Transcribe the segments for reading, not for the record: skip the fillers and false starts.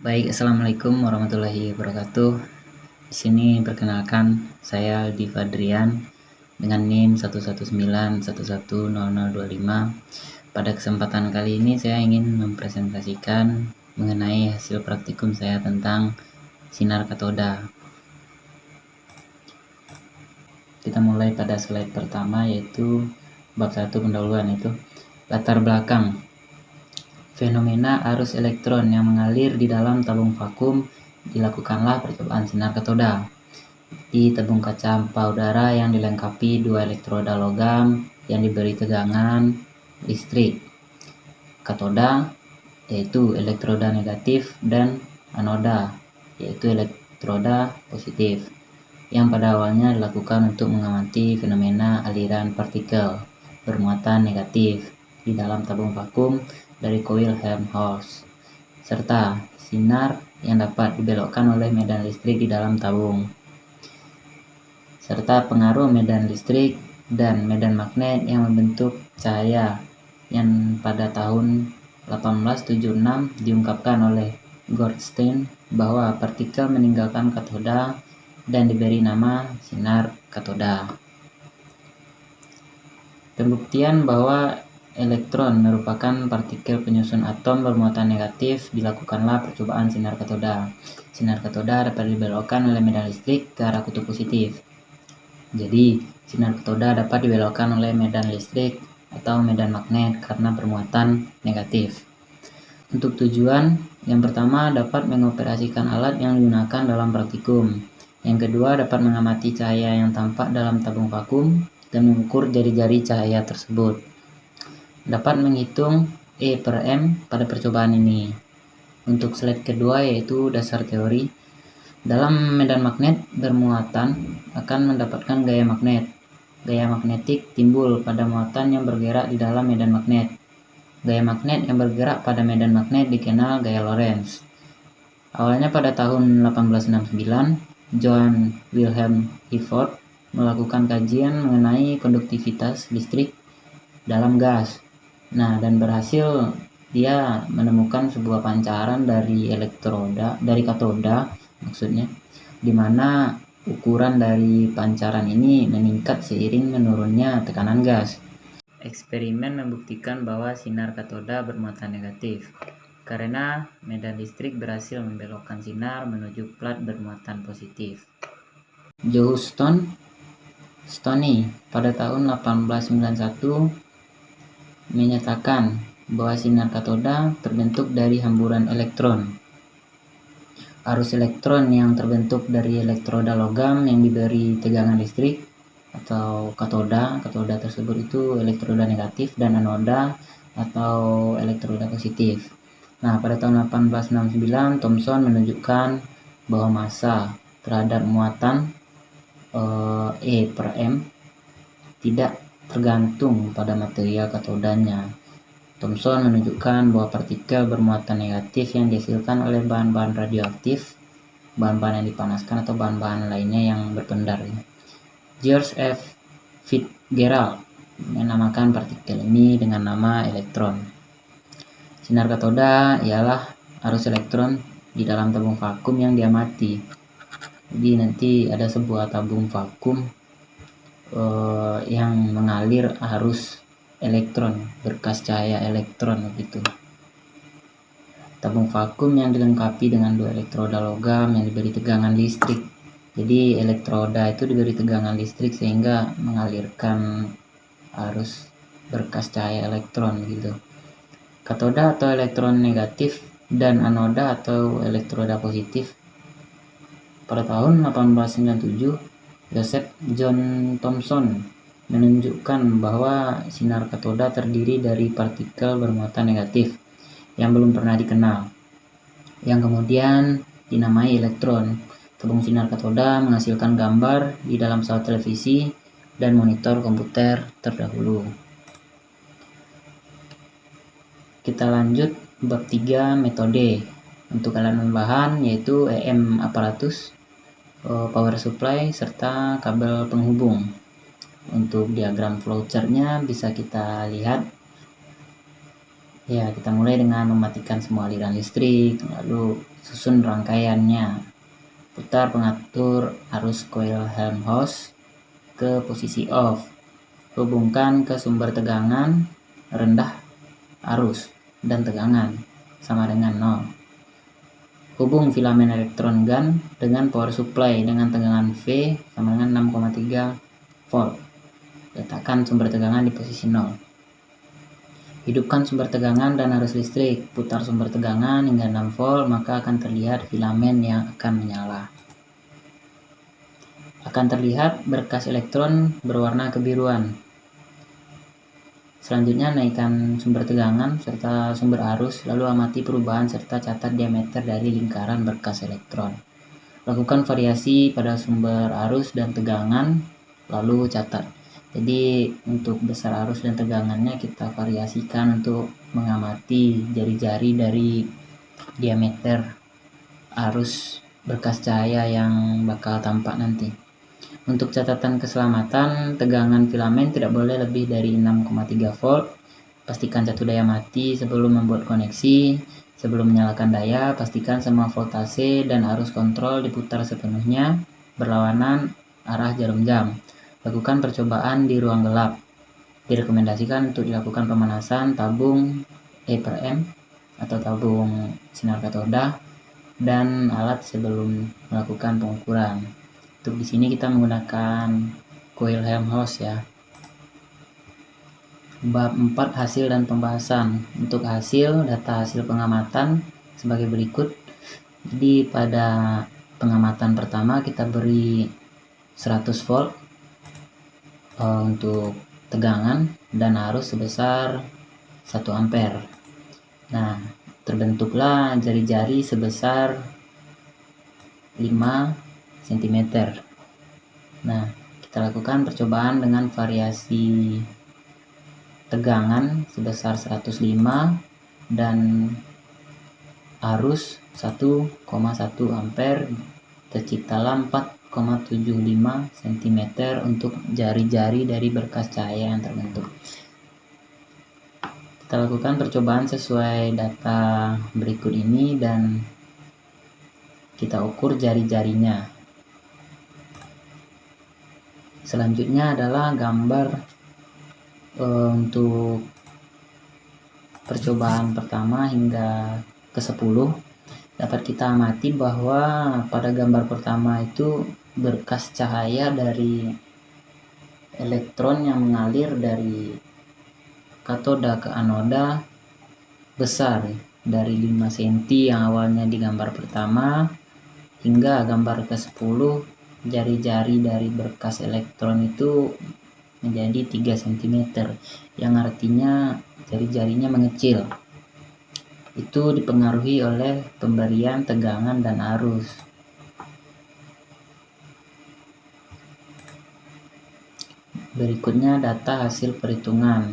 Baik, assalamualaikum warahmatullahi wabarakatuh. Di sini perkenalkan saya Aldi Fadrian dengan NIM 119110025. Pada kesempatan kali ini saya ingin mempresentasikan mengenai hasil praktikum saya tentang sinar katoda. Kita mulai pada slide pertama, yaitu bab 1 pendahuluan, yaitu latar belakang. Fenomena arus elektron yang mengalir di dalam tabung vakum dilakukanlah percobaan sinar katoda di tabung kaca hampa udara yang dilengkapi dua elektroda logam yang diberi tegangan listrik. Katoda yaitu elektroda negatif dan anoda yaitu elektroda positif, yang pada awalnya dilakukan untuk mengamati fenomena aliran partikel bermuatan negatif di dalam tabung vakum dari koil Helmholtz, serta sinar yang dapat dibelokkan oleh medan listrik di dalam tabung, serta pengaruh medan listrik dan medan magnet yang membentuk cahaya, yang pada tahun 1876 diungkapkan oleh Goldstein bahwa partikel meninggalkan katoda dan diberi nama sinar katoda. Pembuktian bahwa elektron merupakan partikel penyusun atom bermuatan negatif dilakukanlah percobaan sinar katoda. Sinar katoda dapat dibelokkan oleh medan listrik ke arah kutub positif. Jadi, sinar katoda dapat dibelokkan oleh medan listrik atau medan magnet karena bermuatan negatif. Untuk tujuan, yang pertama dapat mengoperasikan alat yang digunakan dalam praktikum. Yang kedua dapat mengamati cahaya yang tampak dalam tabung vakum dan mengukur jari-jari cahaya tersebut. Dapat menghitung E/M pada percobaan ini. Untuk slide kedua yaitu dasar teori. Dalam medan magnet bermuatan akan mendapatkan gaya magnet. Gaya magnetik timbul pada muatan yang bergerak di dalam medan magnet. Gaya magnet yang bergerak pada medan magnet dikenal gaya Lorentz. Awalnya pada tahun 1869, Johann Wilhelm Gifford melakukan kajian mengenai konduktivitas listrik dalam gas. Dan berhasil dia menemukan sebuah pancaran dari katoda maksudnya, di mana ukuran dari pancaran ini meningkat seiring menurunnya tekanan gas. Eksperimen membuktikan bahwa sinar katoda bermuatan negatif karena medan listrik berhasil membelokkan sinar menuju plat bermuatan positif. Johannes Stoney pada tahun 1891 menyatakan bahwa sinar katoda terbentuk dari hamburan elektron. Arus elektron yang terbentuk dari elektroda logam yang diberi tegangan listrik atau katoda tersebut itu elektroda negatif dan anoda atau elektroda positif. Pada tahun 1869 Thomson menunjukkan bahwa massa terhadap muatan E/M tidak tergantung pada material katodanya. Thomson menunjukkan bahwa partikel bermuatan negatif yang dihasilkan oleh bahan-bahan radioaktif, bahan-bahan yang dipanaskan atau bahan-bahan lainnya yang berpendar. George F. Fitzgerald menamakan partikel ini dengan nama elektron. Sinar katoda ialah arus elektron di dalam tabung vakum yang diamati. Jadi nanti ada sebuah tabung vakum yang mengalir arus elektron, berkas cahaya elektron begitu. Tabung vakum yang dilengkapi dengan dua elektroda logam yang diberi tegangan listrik. Jadi elektroda itu diberi tegangan listrik sehingga mengalirkan arus berkas cahaya elektron gitu. Katoda atau elektron negatif dan anoda atau elektroda positif. Pada tahun 1897 Joseph John Thomson menunjukkan bahwa sinar katoda terdiri dari partikel bermuatan negatif yang belum pernah dikenal, yang kemudian dinamai elektron. Tabung sinar katoda menghasilkan gambar di dalam pesawat televisi dan monitor komputer terdahulu. Kita lanjut bab 3 metode. Untuk alat bahan yaitu EM aparatus, power supply, serta kabel penghubung. Untuk diagram flowchart-nya bisa kita lihat. Kita mulai dengan mematikan semua aliran listrik, lalu susun rangkaiannya. Putar pengatur arus coil Helmholtz ke posisi off. Hubungkan ke sumber tegangan rendah arus dan tegangan sama dengan 0. Hubung filamen elektron gun dengan power supply dengan tegangan V sama dengan 6,3 volt. Letakkan sumber tegangan di posisi 0. Hidupkan sumber tegangan dan arus listrik. Putar sumber tegangan hingga 6 volt, maka akan terlihat filamen yang akan menyala. Akan terlihat berkas elektron berwarna kebiruan. Selanjutnya naikkan sumber tegangan serta sumber arus, lalu amati perubahan serta catat diameter dari lingkaran berkas elektron. Lakukan variasi pada sumber arus dan tegangan, lalu catat. Jadi untuk besar arus dan tegangannya kita variasikan untuk mengamati jari-jari dari diameter arus berkas cahaya yang bakal tampak nanti. Untuk catatan keselamatan, tegangan filamen tidak boleh lebih dari 6,3 volt. Pastikan satu daya mati sebelum membuat koneksi. Sebelum menyalakan daya, pastikan semua voltase dan arus kontrol diputar sepenuhnya berlawanan arah jarum jam. Lakukan percobaan di ruang gelap. Direkomendasikan untuk dilakukan pemanasan tabung E/M atau tabung sinar katoda dan alat sebelum melakukan pengukuran. Untuk di sini kita menggunakan coil Helmholtz ya. Bab 4 hasil dan pembahasan. Untuk data hasil pengamatan sebagai berikut. Jadi pada pengamatan pertama kita beri 100 volt untuk tegangan dan arus sebesar 1 ampere. Nah, terbentuklah jari-jari sebesar 5 cm. Nah, kita lakukan percobaan dengan variasi tegangan sebesar 105 dan arus 1,1 ampere. Terciptalah 4,75 cm untuk jari-jari dari berkas cahaya yang terbentuk. Kita lakukan percobaan sesuai data berikut ini dan kita ukur jari-jarinya. Selanjutnya adalah gambar untuk percobaan pertama hingga ke-10. Dapat kita amati bahwa pada gambar pertama itu berkas cahaya dari elektron yang mengalir dari katoda ke anoda besar, dari 5 cm yang awalnya di gambar pertama hingga gambar ke-10 jari-jari dari berkas elektron itu menjadi 3 cm, yang artinya jari-jarinya mengecil. Itu dipengaruhi oleh pemberian tegangan dan arus. Berikutnya data hasil perhitungan.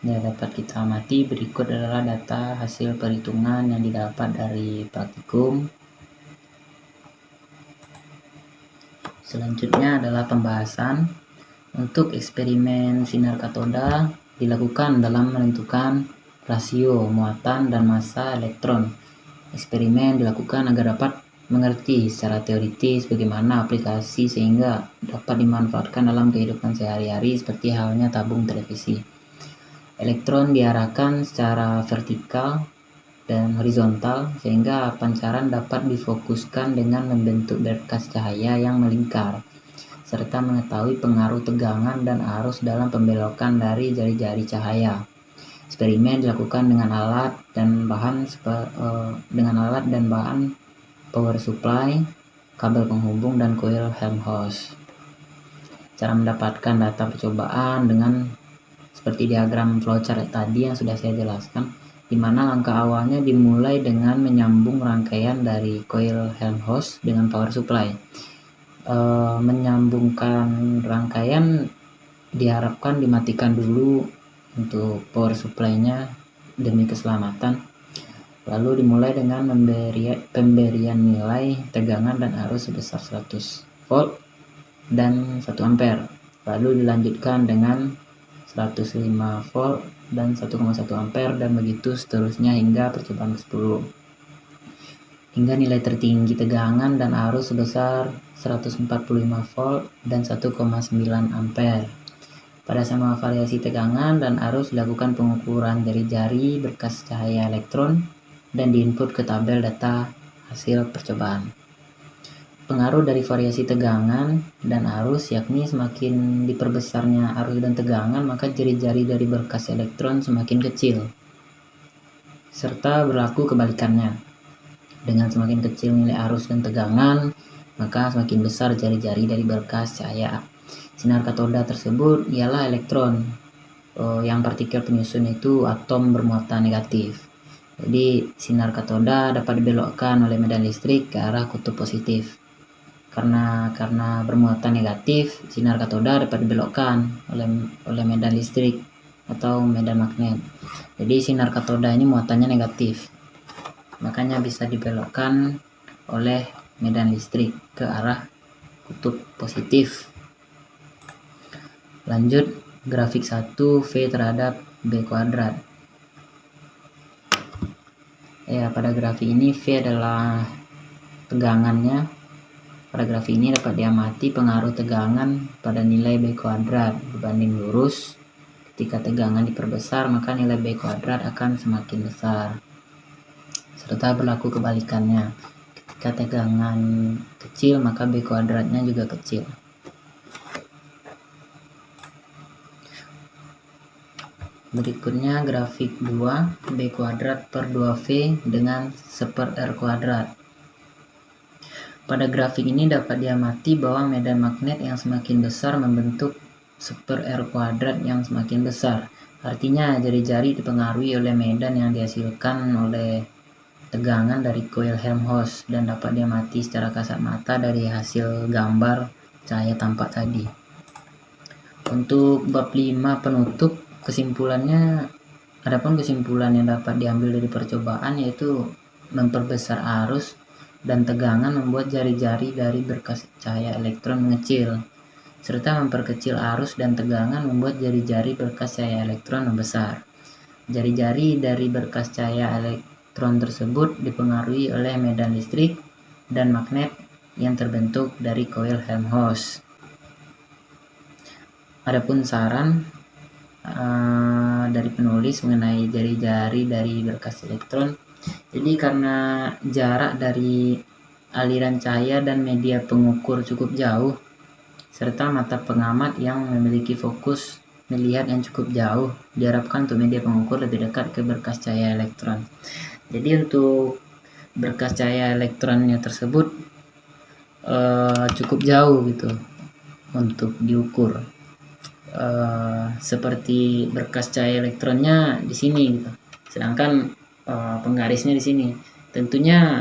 Ya, dapat kita amati berikut adalah data hasil perhitungan yang didapat dari praktikum. Selanjutnya adalah pembahasan. Untuk eksperimen sinar katoda dilakukan dalam menentukan rasio muatan dan massa elektron. Eksperimen dilakukan agar dapat mengerti secara teoritis bagaimana aplikasi sehingga dapat dimanfaatkan dalam kehidupan sehari-hari seperti halnya tabung televisi. Elektron diarahkan secara vertikal dan horizontal sehingga pancaran dapat difokuskan dengan membentuk berkas cahaya yang melingkar, serta mengetahui pengaruh tegangan dan arus dalam pembelokan dari jari-jari cahaya. Eksperimen dilakukan dengan alat dan bahan power supply, kabel penghubung, dan coil Helmholtz. Cara mendapatkan data percobaan dengan seperti diagram flowchart tadi yang sudah saya jelaskan, di mana langkah awalnya dimulai dengan menyambung rangkaian dari coil Helmholtz dengan power supply. Menyambungkan rangkaian diharapkan dimatikan dulu untuk power supply-nya demi keselamatan. Lalu dimulai dengan pemberian nilai tegangan dan arus sebesar 100 volt dan 1 ampere. Lalu dilanjutkan dengan 105 volt dan 1,1 ampere dan begitu seterusnya hingga percobaan ke-10. hingga nilai tertinggi tegangan dan arus sebesar 145 volt dan 1,9 ampere. Pada semua variasi tegangan dan arus dilakukan pengukuran dari jari berkas cahaya elektron dan diinput ke tabel data hasil percobaan. Pengaruh dari variasi tegangan dan arus yakni semakin diperbesarnya arus dan tegangan, maka jari-jari dari berkas elektron semakin kecil. Serta berlaku kebalikannya. Dengan semakin kecil nilai arus dan tegangan, maka semakin besar jari-jari dari berkas cahaya. Sinar katoda tersebut ialah elektron. Yang partikel penyusun itu atom bermuatan negatif. Jadi sinar katoda dapat dibelokkan oleh medan listrik ke arah kutub positif. Karena bermuatan negatif, sinar katoda dapat dibelokkan oleh medan listrik atau medan magnet. Jadi sinar katoda ini muatannya negatif. Makanya bisa dibelokkan oleh medan listrik ke arah kutub positif. Lanjut, grafik 1 V terhadap B kuadrat. Ya, pada grafik ini V adalah tegangannya. Pada grafik ini dapat diamati pengaruh tegangan pada nilai B kuadrat berbanding lurus. Ketika tegangan diperbesar, maka nilai B kuadrat akan semakin besar. Serta berlaku kebalikannya. Ketika tegangan kecil, maka B kuadratnya juga kecil. Berikutnya grafik 2 B kuadrat per 2V dengan 1/R kuadrat. Pada grafik ini dapat diamati bahwa medan magnet yang semakin besar membentuk 1/R kuadrat yang semakin besar. Artinya jari-jari dipengaruhi oleh medan yang dihasilkan oleh tegangan dari koil Helmholtz dan dapat diamati secara kasat mata dari hasil gambar cahaya tampak tadi. Untuk bab 5 penutup, adapun kesimpulan yang dapat diambil dari percobaan yaitu memperbesar arus dan tegangan membuat jari-jari dari berkas cahaya elektron mengecil, serta memperkecil arus dan tegangan membuat jari-jari berkas cahaya elektron membesar. Jari-jari dari berkas cahaya elektron tersebut dipengaruhi oleh medan listrik dan magnet yang terbentuk dari koil Helmholtz. Adapun saran dari penulis mengenai jari-jari dari berkas elektron, jadi karena jarak dari aliran cahaya dan media pengukur cukup jauh, serta mata pengamat yang memiliki fokus melihat yang cukup jauh, diharapkan untuk media pengukur lebih dekat ke berkas cahaya elektron. Jadi untuk berkas cahaya elektronnya tersebut cukup jauh gitu untuk diukur. Seperti berkas cahaya elektronnya di sini gitu. Sedangkan penggarisnya di sini. Tentunya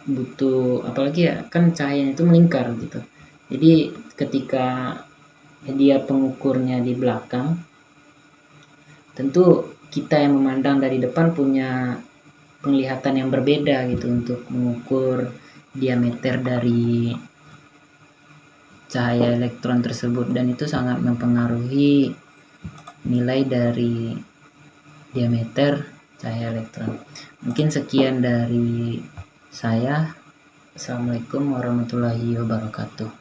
butuh, apalagi ya kan cahayanya itu melingkar gitu. Jadi ketika media pengukurnya di belakang, tentu kita yang memandang dari depan punya penglihatan yang berbeda gitu untuk mengukur diameter dari cahaya elektron tersebut, dan itu sangat mempengaruhi nilai dari diameter cahaya elektron. Mungkin sekian dari saya. Assalamualaikum warahmatullahi wabarakatuh.